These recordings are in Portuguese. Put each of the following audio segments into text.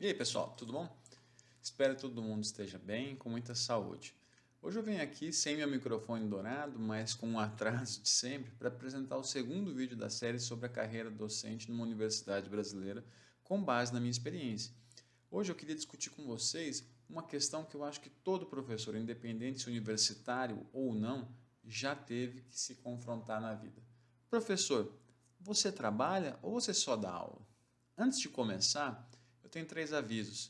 E aí, pessoal, tudo bom? Espero que todo mundo esteja bem, com muita saúde. Hoje eu venho aqui sem meu microfone dourado, mas com um atraso de sempre, para apresentar o segundo vídeo da série sobre a carreira docente numa universidade brasileira, com base na minha experiência. Hoje eu queria discutir com vocês uma questão que eu acho que todo professor, independente se universitário ou não, já teve que se confrontar na vida. Professor, você trabalha ou você só dá aula? Antes de começar, eu tenho 3 avisos.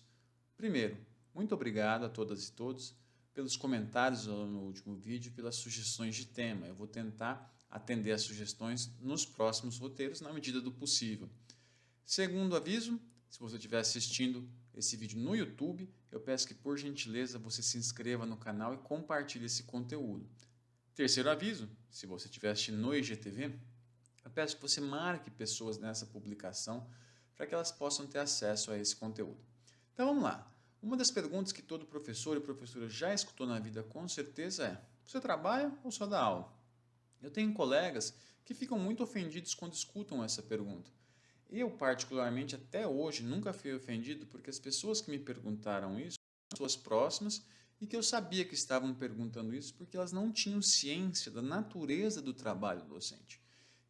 Primeiro, muito obrigado a todas e todos pelos comentários no último vídeo e pelas sugestões de tema. Eu vou tentar atender as sugestões nos próximos roteiros na medida do possível. Segundo aviso, se você estiver assistindo esse vídeo no YouTube, eu peço que, por gentileza, você se inscreva no canal e compartilhe esse conteúdo. Terceiro aviso, se você estiver assistindo no IGTV, eu peço que você marque pessoas nessa publicação para que elas possam ter acesso a esse conteúdo. Então vamos lá. Uma das perguntas que todo professor e professora já escutou na vida com certeza é: você trabalha ou só dá aula? Eu tenho colegas que ficam muito ofendidos quando escutam essa pergunta. Eu, particularmente, até hoje, nunca fui ofendido porque as pessoas que me perguntaram isso são pessoas próximas e que eu sabia que estavam perguntando isso porque elas não tinham ciência da natureza do trabalho docente.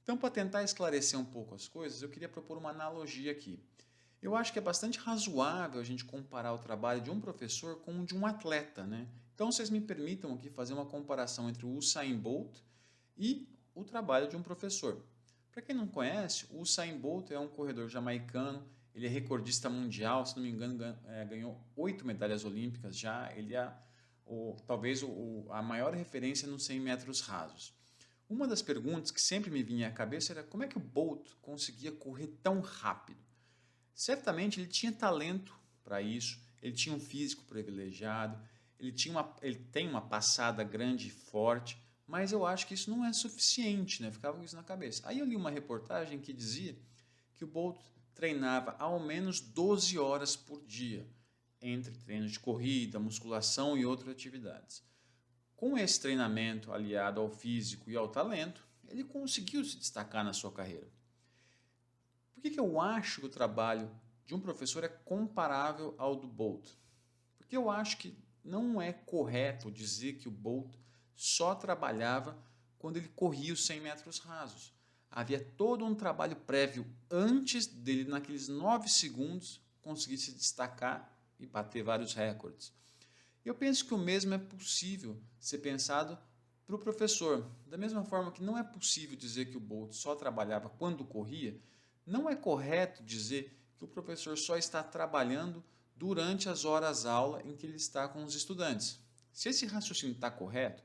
Então, para tentar esclarecer um pouco as coisas, eu queria propor uma analogia aqui. Eu acho que é bastante razoável a gente comparar o trabalho de um professor com o de um atleta, né? Então, vocês me permitam aqui fazer uma comparação entre o Usain Bolt e o trabalho de um professor. Para quem não conhece, o Usain Bolt é um corredor jamaicano, ele é recordista mundial, se não me engano, ganhou 8 medalhas olímpicas já, ele é talvez a maior referência nos 100 metros rasos. Uma das perguntas que sempre me vinha à cabeça era como é que o Bolt conseguia correr tão rápido? Certamente ele tinha talento para isso, ele tinha um físico privilegiado, ele tem uma passada grande e forte, mas eu acho que isso não é suficiente, né? Ficava com isso na cabeça. Aí eu li uma reportagem que dizia que o Bolt treinava ao menos 12 horas por dia, entre treinos de corrida, musculação e outras atividades. Com esse treinamento aliado ao físico e ao talento, ele conseguiu se destacar na sua carreira. Por que eu acho que o trabalho de um professor é comparável ao do Bolt? Porque eu acho que não é correto dizer que o Bolt só trabalhava quando ele corria os 100 metros rasos. Havia todo um trabalho prévio antes dele, naqueles 9 segundos, conseguir se destacar e bater vários recordes. Eu penso que o mesmo é possível ser pensado para o professor. Da mesma forma que não é possível dizer que o Bolt só trabalhava quando corria, não é correto dizer que o professor só está trabalhando durante as horas-aula em que ele está com os estudantes. Se esse raciocínio está correto,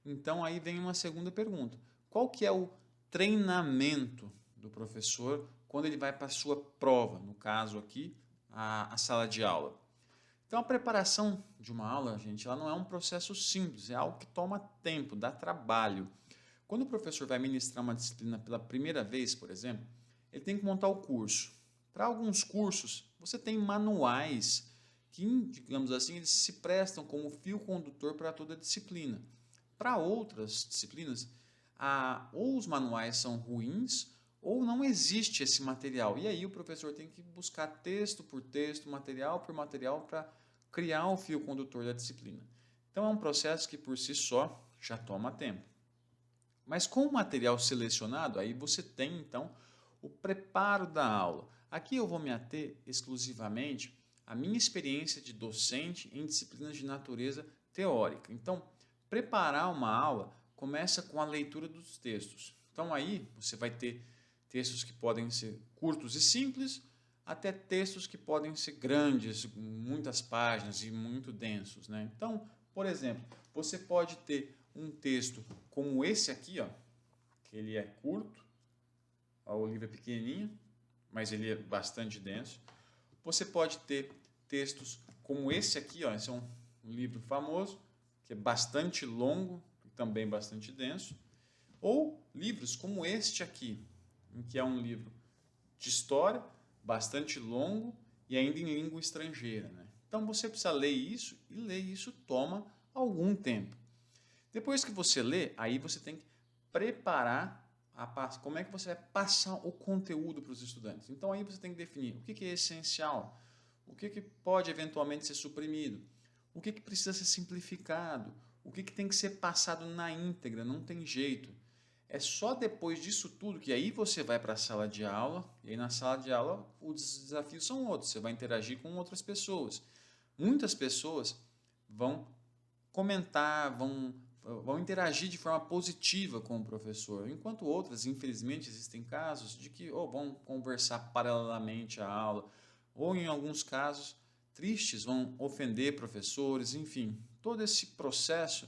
então aí vem uma segunda pergunta. Qual que é o treinamento do professor quando ele vai para a sua prova, no caso aqui, a sala de aula? Então, a preparação de uma aula, gente, ela não é um processo simples, é algo que toma tempo, dá trabalho. Quando o professor vai ministrar uma disciplina pela primeira vez, por exemplo, ele tem que montar o curso. Para alguns cursos, você tem manuais que, digamos assim, eles se prestam como fio condutor para toda a disciplina. Para outras disciplinas, ou os manuais são ruins ou não existe esse material. E aí o professor tem que buscar texto por texto, material por material para criar o fio condutor da disciplina. Então é um processo que por si só já toma tempo. Mas com o material selecionado, aí você tem então o preparo da aula. Aqui eu vou me ater exclusivamente à minha experiência de docente em disciplinas de natureza teórica. Então, preparar uma aula começa com a leitura dos textos. Então aí você vai ter textos que podem ser curtos e simples, até textos que podem ser grandes, muitas páginas e muito densos, né? Então, por exemplo, você pode ter um texto como esse aqui, ó, que ele é curto, ó, o livro é pequenininho, mas ele é bastante denso. Você pode ter textos como esse aqui, ó, esse é um livro famoso, que é bastante longo e também bastante denso, ou livros como este aqui, em que é um livro de história, bastante longo e ainda em língua estrangeira, né? Então você precisa ler isso e ler isso toma algum tempo. Depois que você lê, aí você tem que preparar como é que você vai passar o conteúdo para os estudantes. Então aí você tem que definir o que é essencial, o que pode eventualmente ser suprimido, o que precisa ser simplificado, o que tem que ser passado na íntegra, não tem jeito. É só depois disso tudo que aí você vai para a sala de aula, e aí na sala de aula os desafios são outros, você vai interagir com outras pessoas. Muitas pessoas vão comentar, vão interagir de forma positiva com o professor, enquanto outras, infelizmente, existem casos de que ou vão conversar paralelamente à aula, ou em alguns casos tristes, vão ofender professores, enfim. Todo esse processo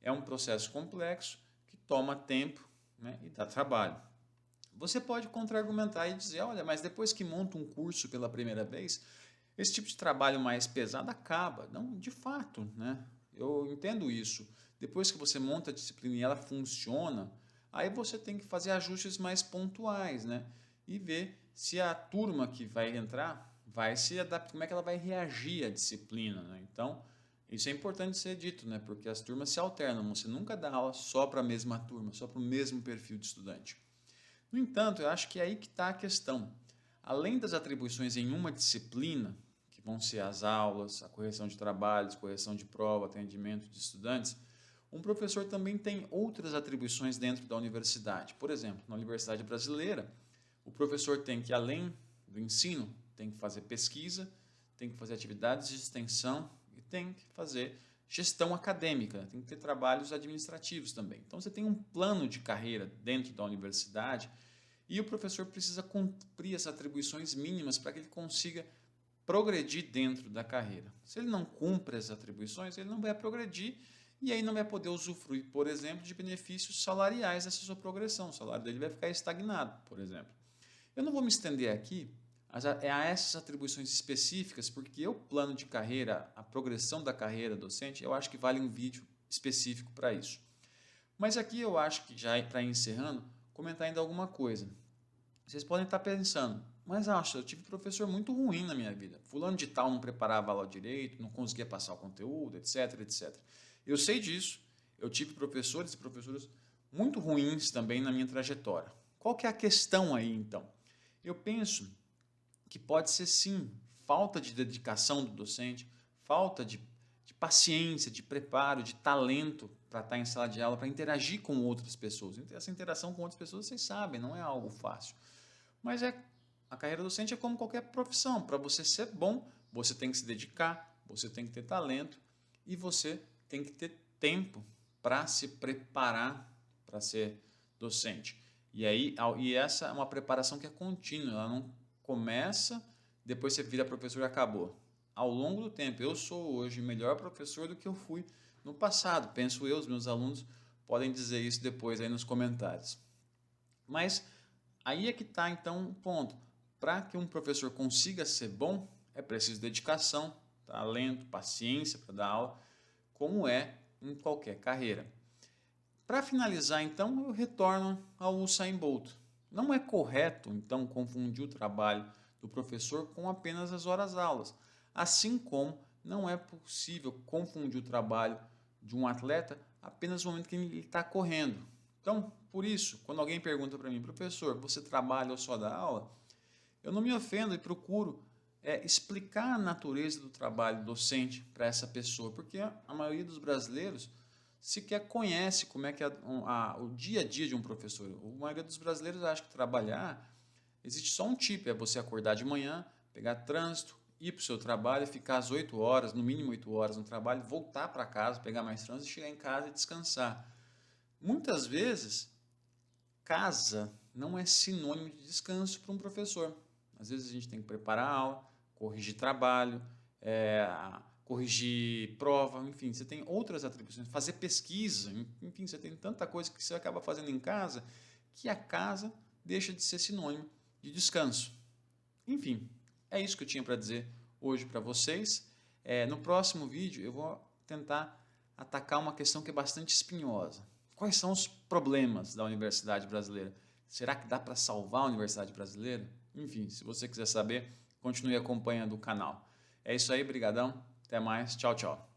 é um processo complexo que toma tempo, né, e dá trabalho. Você pode contra-argumentar e dizer, olha, mas depois que monta um curso pela primeira vez, esse tipo de trabalho mais pesado acaba. Não, de fato, né? Eu entendo isso. Depois que você monta a disciplina e ela funciona, aí você tem que fazer ajustes mais pontuais, né? E ver se a turma que vai entrar vai se adaptar, como é que ela vai reagir à disciplina, né? Então, isso é importante ser dito, né? Porque as turmas se alternam. Você nunca dá aula só para a mesma turma, só para o mesmo perfil de estudante. No entanto, eu acho que é aí que está a questão. Além das atribuições em uma disciplina, que vão ser as aulas, a correção de trabalhos, correção de prova, atendimento de estudantes, um professor também tem outras atribuições dentro da universidade. Por exemplo, na Universidade Brasileira, o professor tem que, além do ensino, tem que fazer pesquisa, tem que fazer atividades de extensão e tem que fazer gestão acadêmica, tem que ter trabalhos administrativos também. Então, você tem um plano de carreira dentro da universidade e o professor precisa cumprir essas atribuições mínimas para que ele consiga progredir dentro da carreira. Se ele não cumpre as atribuições, ele não vai progredir e aí não vai poder usufruir, por exemplo, de benefícios salariais dessa sua progressão. O salário dele vai ficar estagnado, por exemplo. Eu não vou me estender aqui a essas atribuições específicas, porque o plano de carreira, a progressão da carreira docente, eu acho que vale um vídeo específico para isso. Mas aqui eu acho que, já para encerrando, comentar ainda alguma coisa. Vocês podem estar pensando, mas eu tive professor muito ruim na minha vida. Fulano de tal não preparava a aula direito, não conseguia passar o conteúdo, etc, etc. Eu sei disso, eu tive professores e professoras muito ruins também na minha trajetória. Qual que é a questão aí, então? Eu penso que pode ser, sim, falta de dedicação do docente, falta de paciência, de preparo, de talento para estar em sala de aula, para interagir com outras pessoas. Essa interação com outras pessoas, vocês sabem, não é algo fácil. Mas a carreira docente é como qualquer profissão. Para você ser bom, você tem que se dedicar, você tem que ter talento e você tem que ter tempo para se preparar para ser docente. E essa é uma preparação que é contínua, ela não começa, depois você vira professor e acabou. Ao longo do tempo, eu sou hoje melhor professor do que eu fui no passado. Penso eu, os meus alunos podem dizer isso depois aí nos comentários. Mas aí é que está então o ponto. Para que um professor consiga ser bom, é preciso dedicação, talento, paciência para dar aula, como é em qualquer carreira. Para finalizar, então, eu retorno ao Usain Bolt. Não é correto, então, confundir o trabalho do professor com apenas as horas-aulas, assim como não é possível confundir o trabalho de um atleta apenas no momento que ele está correndo. Então, por isso, quando alguém pergunta para mim, professor, você trabalha ou só dá aula? Eu não me ofendo e procuro explicar a natureza do trabalho docente para essa pessoa, porque a maioria dos brasileiros sequer conhece como é que é o dia a dia de um professor. A maioria dos brasileiros acha que trabalhar existe só um tipo, é você acordar de manhã, pegar trânsito, ir para o seu trabalho, ficar às 8 horas, no mínimo 8 horas no trabalho, voltar para casa, pegar mais trânsito, chegar em casa e descansar. Muitas vezes, casa não é sinônimo de descanso para um professor. Às vezes a gente tem que preparar a aula, corrigir trabalho, corrigir prova, enfim, você tem outras atribuições, fazer pesquisa, enfim, você tem tanta coisa que você acaba fazendo em casa que a casa deixa de ser sinônimo de descanso. Enfim, é isso que eu tinha para dizer hoje para vocês. No próximo vídeo eu vou tentar atacar uma questão que é bastante espinhosa. Quais são os problemas da universidade brasileira? Será que dá para salvar a universidade brasileira? Enfim, se você quiser saber, continue acompanhando o canal. É isso aí, brigadão, até mais, tchau, tchau.